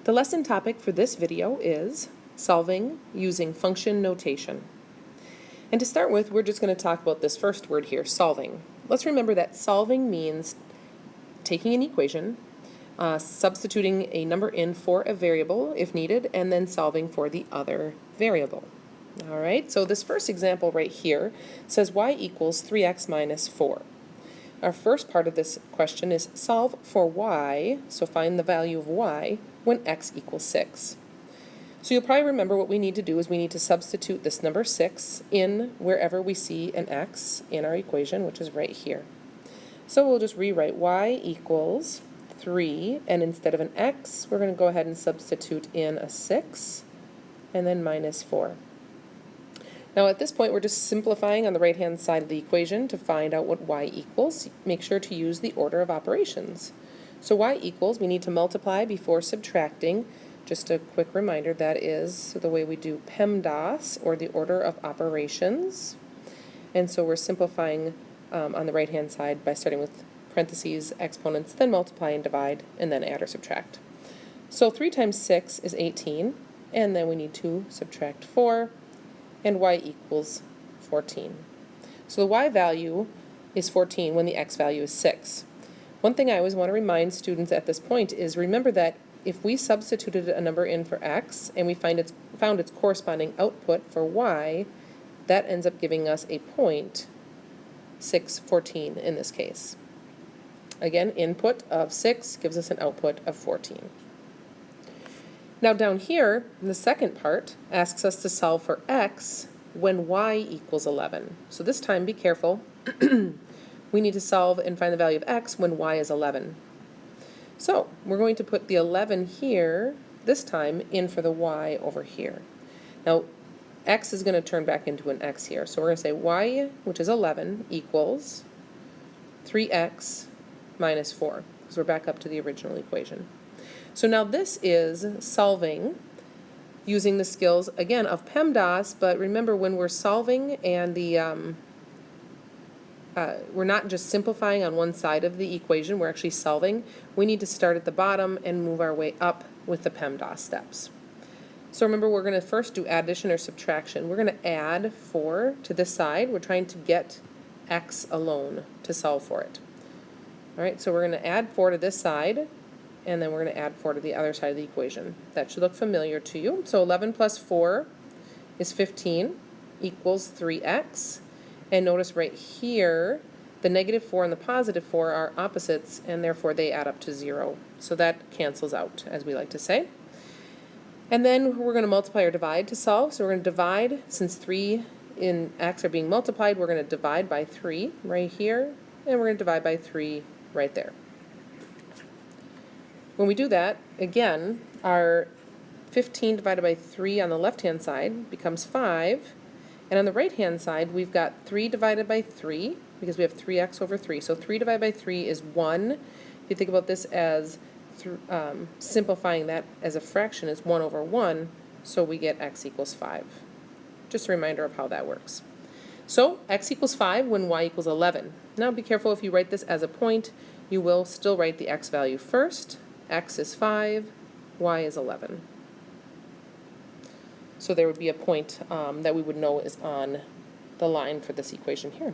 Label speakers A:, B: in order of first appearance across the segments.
A: The lesson topic for this video is solving using function notation. And to start with, we're just going to talk about this first word here, solving. Let's remember that solving means taking an equation, substituting a number in for a variable if needed, and then solving for the other variable. All right, so this first example right here says y equals 3x minus 4. Our first part of this question is solve for y, so find the value of y, when x equals 6. So you'll probably remember what we need to do is we need to substitute this number 6 in wherever we see an x in our equation, which is right here. So we'll just rewrite y equals 3, and instead of an x, we're going to go ahead and substitute in a 6, and then minus 4. Now at this point, we're just simplifying on the right-hand side of the equation to find out what y equals. Make sure to use the order of operations. So y equals, we need to multiply before subtracting. Just a quick reminder, that is the way we do PEMDAS, or the order of operations. And so we're simplifying on the right-hand side by starting with parentheses, exponents, then multiply and divide, and then add or subtract. So 3 times 6 is 18, and then we need to subtract 4, and y equals 14. So the y value is 14 when the x value is 6. One thing I always want to remind students at this point is remember that if we substituted a number in for x and we found its corresponding output for y, that ends up giving us a point, 14 in this case. Again, input of 6 gives us an output of 14. Now down here, the second part asks us to solve for x when y equals 11. So this time, be careful. We need to solve and find the value of x when y is 11. So we're going to put the 11 here, this time, in for the y over here. Now, x is going to turn back into an x here. So we're going to say y, which is 11, equals 3x minus 4, because we're back up to the original equation. So now this is solving using the skills, again, of PEMDAS, but remember when we're solving and we're not just simplifying on one side of the equation, we're actually solving. We need to start at the bottom and move our way up with the PEMDAS steps. So remember, we're going to first do addition or subtraction. We're going to add 4 to this side. We're trying to get x alone to solve for it. All right, so we're going to add 4 to this side, and then we're going to add 4 to the other side of the equation. That should look familiar to you. So 11 plus 4 is 15 equals 3x. And notice right here, the negative 4 and the positive 4 are opposites, and therefore they add up to 0. So that cancels out, as we like to say. And then we're going to multiply or divide to solve. So we're going to divide, since 3 in x are being multiplied, we're going to divide by 3 right here, and we're going to divide by 3 right there. When we do that, again, our 15 divided by 3 on the left-hand side becomes 5. And on the right-hand side, we've got 3 divided by 3, because we have 3x over 3. So 3 divided by 3 is 1. If you think about this as simplifying that as a fraction is 1 over 1, so we get x equals 5. Just a reminder of how that works. So x equals 5 when y equals 11. Now be careful, if you write this as a point, you will still write the x value first. X is 5, y is 11. So there would be a point that we would know is on the line for this equation here.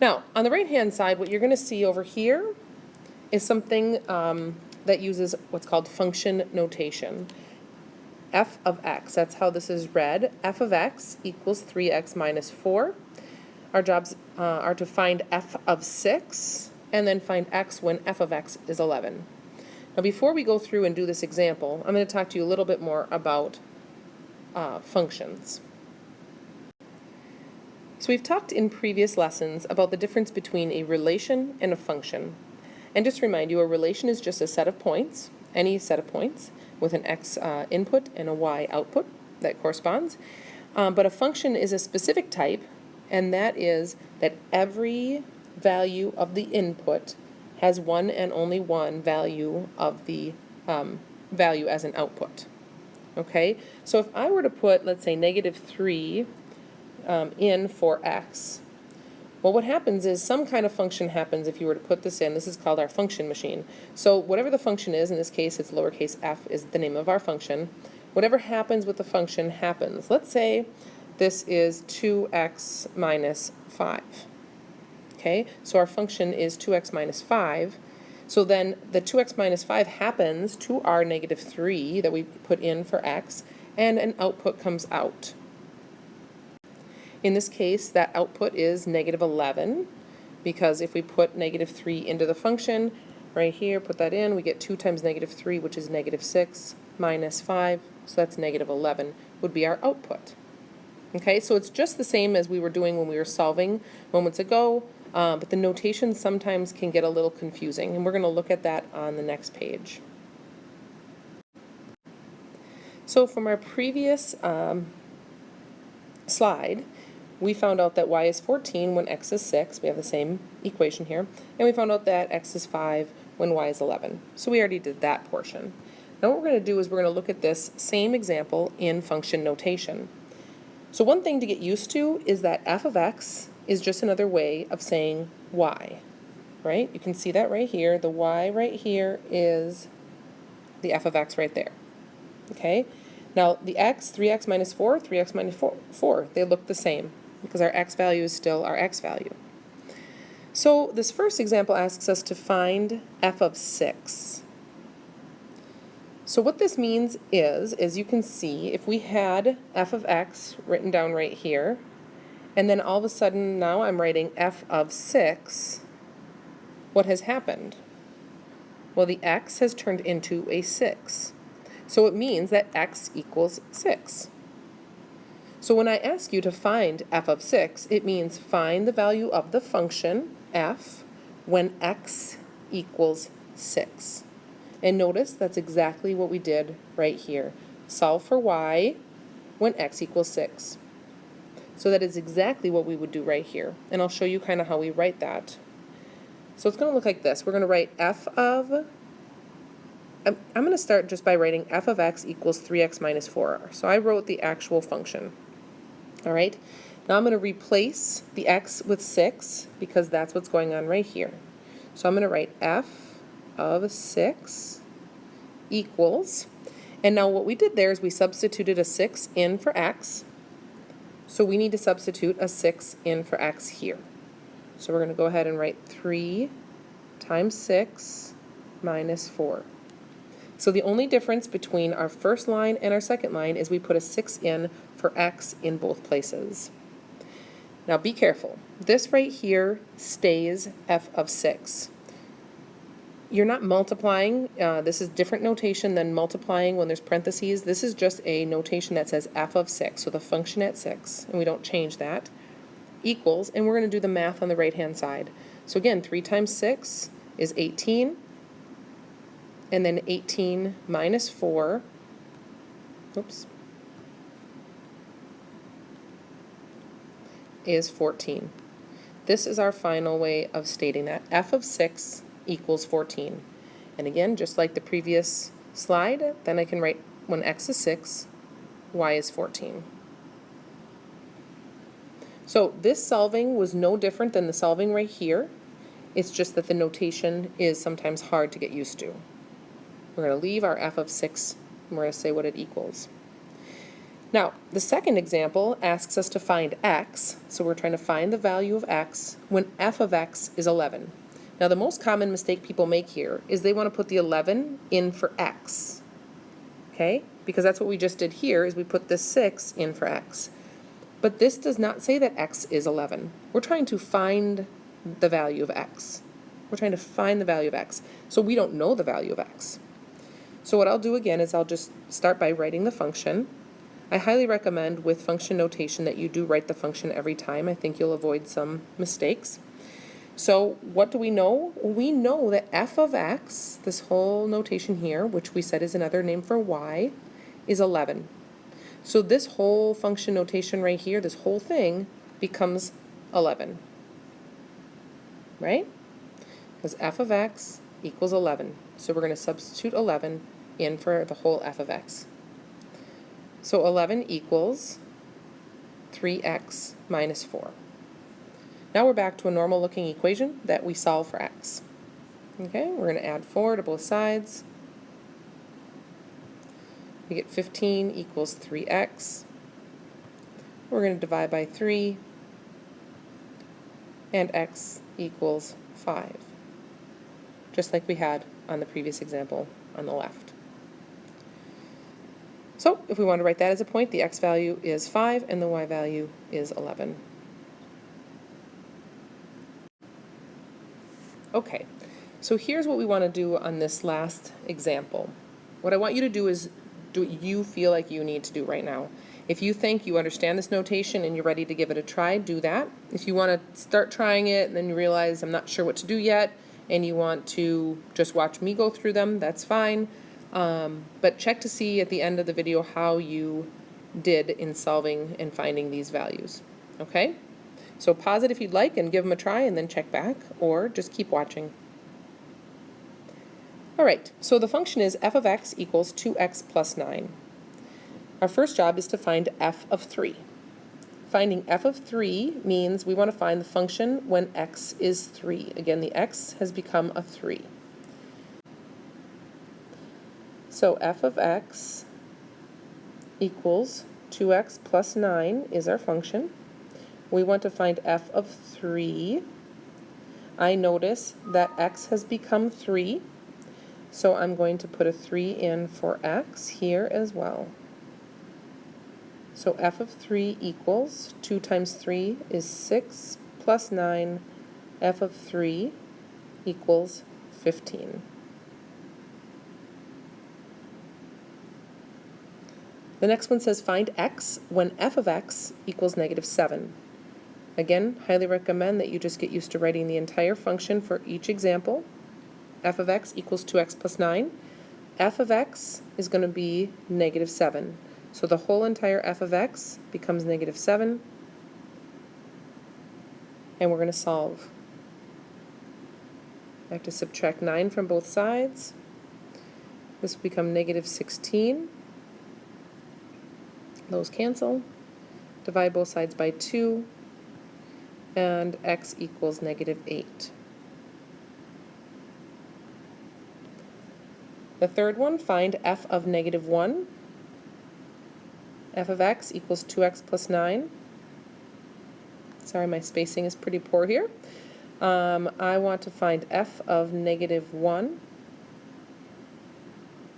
A: Now, on the right-hand side, what you're going to see over here is something that uses what's called function notation. F of x, that's how this is read. F of x equals 3x minus 4. Our jobs are to find f of 6, and then find x when f of x is 11. Now, before we go through and do this example, I'm going to talk to you a little bit more about functions. So we've talked in previous lessons about the difference between a relation and a function. And just to remind you, a relation is just a set of points, any set of points, with an x input and a y output that corresponds. But a function is a specific type, and that is that every value of the input has one and only one value of the value as an output. Okay, so if I were to put, let's say, negative 3 in for x, Well, what happens is some kind of function happens if you were to put this in. This is called our function machine. So whatever the function is, in this case it's lowercase f is the name of our function. Whatever happens with the function happens. Let's say this is 2x minus 5. Okay, so our function is 2x minus 5. So then the 2x minus 5 happens to our negative 3 that we put in for x, and an output comes out. In this case, that output is negative 11, because if we put negative 3 into the function, right here, put that in, we get 2 times negative 3, which is negative 6, minus 5, so that's negative 11, would be our output. Okay, so it's just the same as we were doing when we were solving moments ago, but the notation sometimes can get a little confusing, and we're going to look at that on the next page. So from our previous slide, we found out that y is 14 when x is 6. We have the same equation here. And we found out that x is 5 when y is 11. So we already did that portion. Now what we're going to do is we're going to look at this same example in function notation. So one thing to get used to is that f of x is just another way of saying y, right? You can see that right here. The y right here is the f of x right there, okay? Now the x, 3x minus 4, 3x minus 4, they look the same because our x value is still our x value. So this first example asks us to find f of 6. So what this means is, as you can see, if we had f of x written down right here, and then all of a sudden now I'm writing f of 6, what has happened? Well, the x has turned into a 6. So it means that x equals 6. So when I ask you to find f of 6, it means find the value of the function f when x equals 6. And notice that's exactly what we did right here. Solve for y when x equals 6. So that is exactly what we would do right here. And I'll show you kind of how we write that. So it's going to look like this. We're going to write f of, I'm going to start just by writing f of x equals 3x minus 4r. So I wrote the actual function. All right. Now I'm going to replace the x with 6 because that's what's going on right here. So I'm going to write f of 6 equals, and now what we did there is we substituted a 6 in for x. So we need to substitute a 6 in for x here. So we're going to go ahead and write 3 times 6 minus 4. So the only difference between our first line and our second line is we put a 6 in for x in both places. Now be careful. This right here stays f of 6. You're not multiplying. This is different notation than multiplying when there's parentheses. This is just a notation that says f of 6, so the function at 6, and we don't change that, equals, and we're going to do the math on the right-hand side. So again, 3 times 6 is 18. And then 18 minus 4, is 14. This is our final way of stating that. F of 6 equals 14. And again, just like the previous slide, then I can write when x is 6, y is 14. So this solving was no different than the solving right here. It's just that the notation is sometimes hard to get used to. We're going to leave our f of 6, and we're going to say what it equals. Now, the second example asks us to find x, so we're trying to find the value of x when f of x is 11. Now, the most common mistake people make here is they want to put the 11 in for x, okay? Because that's what we just did here, is we put the 6 in for x. But this does not say that x is 11. We're trying to find the value of x. We're trying to find the value of x. So we don't know the value of x. So what I'll do again is I'll just start by writing the function. I highly recommend with function notation that you do write the function every time. I think you'll avoid some mistakes. So what do we know? We know that f of x, this whole notation here, which we said is another name for y, is 11. So this whole function notation right here, this whole thing, becomes 11. Right? Because f of x equals 11. So we're going to substitute 11 in for the whole f of x. So 11 equals 3x minus 4. Now we're back to a normal looking equation that we solve for x. Okay, we're going to add 4 to both sides. We get 15 equals 3x. We're going to divide by 3, and x equals 5, just like we had on the previous example on the left. So if we want to write that as a point, the x value is 5 and the y value is 11. Okay, so here's what we want to do on this last example. What I want you to do is do what you feel like you need to do right now. If you think you understand this notation and you're ready to give it a try, do that. If you want to start trying it and then you realize I'm not sure what to do yet and you want to just watch me go through them, that's fine. But check to see at the end of the video how you did in solving and finding these values. Okay? So pause it if you'd like and give them a try and then check back, or just keep watching. All right, so the function is f of x equals 2x plus 9. Our first job is to find f of 3. Finding f of 3 means we want to find the function when x is 3. Again, the x has become a 3. So f of x equals 2x plus 9 is our function. We want to find f of 3. I notice that x has become 3, so I'm going to put a 3 in for x here as well. So f of 3 equals 2 times 3 is 6 plus 9. F of 3 equals 15. The next one says find x when f of x equals negative 7. Again, highly recommend that you just get used to writing the entire function for each example. F of x equals 2x plus 9. F of x is going to be negative 7. So the whole entire f of x becomes negative 7. And we're going to solve. I have to subtract 9 from both sides. This will become negative 16. Those cancel. Divide both sides by 2. And x equals negative 8. The third one, find f of negative 1. F of x equals 2x plus 9. Sorry, my spacing is pretty poor here. I want to find f of negative 1.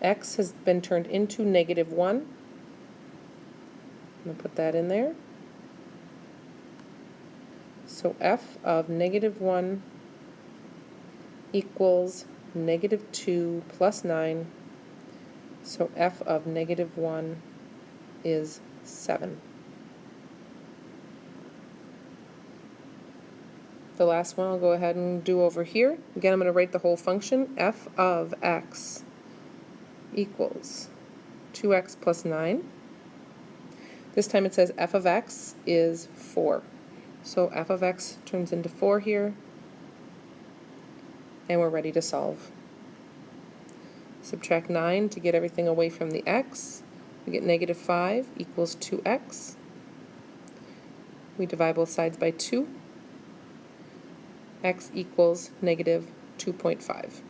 A: X has been turned into negative 1. I'm going to put that in there. So f of negative 1 equals negative 2 plus 9. So f of negative 1 is 7. The last one I'll go ahead and do over here. Again, I'm going to write the whole function. F of x equals 2x plus 9. This time it says f of x is 4. So f of x turns into 4 here, and we're ready to solve. Subtract 9 to get everything away from the x. We get negative 5 equals 2x. We divide both sides by 2. X equals negative 2.5.